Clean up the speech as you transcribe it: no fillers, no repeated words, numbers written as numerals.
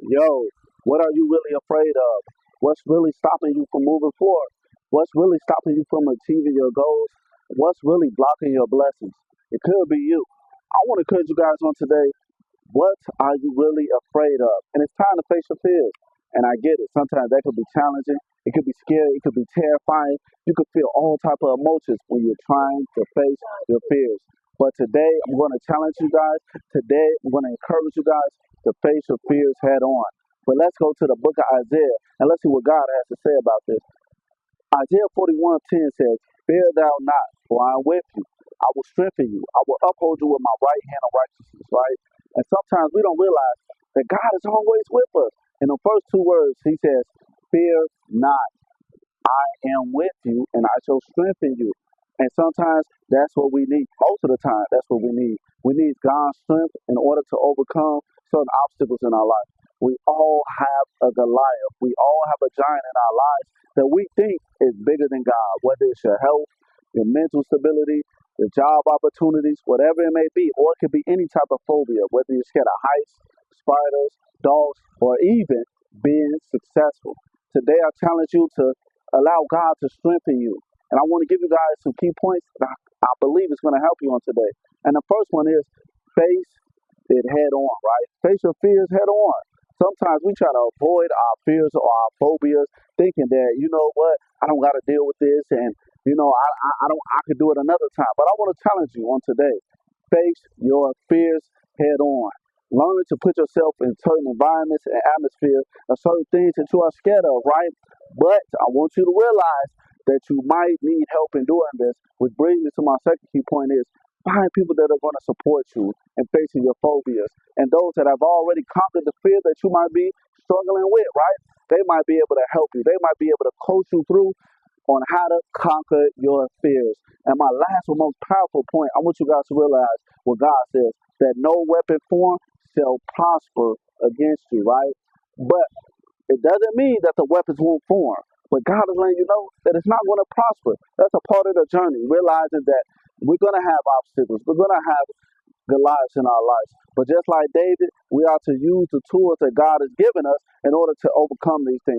Yo, what are you really afraid of? What's really stopping you from moving forward? What's really stopping you from achieving your goals? What's really blocking your blessings? It could be you. I want to encourage you guys on today. What are you really afraid of? And it's time to face your fears. And I get it. Sometimes that could be challenging. It could be scary. It could be terrifying. You could feel all type of emotions when you're trying to face your fears. But today, I'm going to challenge you guys. Today, I'm going to encourage you guys to face your fears head on. But let's go to the book of Isaiah and let's see what God has to say about this. Isaiah 41:10 says, "Fear thou not, for I am with you. I will strengthen you. I will uphold you with my right hand of righteousness," right? And sometimes we don't realize that God is always with us. In the first two words, he says, "Fear not. I am with you and I shall strengthen you." And sometimes that's what we need. Most of the time, that's what we need. We need God's strength in order to overcome certain obstacles in our life. We all have a Goliath. We all have a giant in our lives that we think is bigger than God, whether it's your health, your mental stability, your job opportunities, whatever it may be, or it could be any type of phobia, whether you're scared of heights, spiders, dogs, or even being successful. Today, I challenge you to allow God to strengthen you. And I want to give you guys some key points that I believe is going to help you on today. And the first one is face it head on, right? Face your fears head on. Sometimes we try to avoid our fears or our phobias, thinking that, you know what, I don't got to deal with this, and I could do it another time. But I want to challenge you on today. Face your fears head on. Learn to put yourself in certain environments and atmospheres or certain things that you are scared of, right? But I want you to realize that you might need help in doing this, which brings me to my second key point is find people that are going to support you in facing your phobias and those that have already conquered the fear that you might be struggling with, right? They might be able to help you. They might be able to coach you through on how to conquer your fears. And my last and most powerful point, I want you guys to realize what God says, that no weapon formed shall prosper against you, right? But it doesn't mean that the weapons won't form. But God is letting you know that it's not going to prosper. That's a part of the journey, realizing that we're going to have obstacles. We're going to have Goliaths in our lives. But just like David, we are to use the tools that God has given us in order to overcome these things.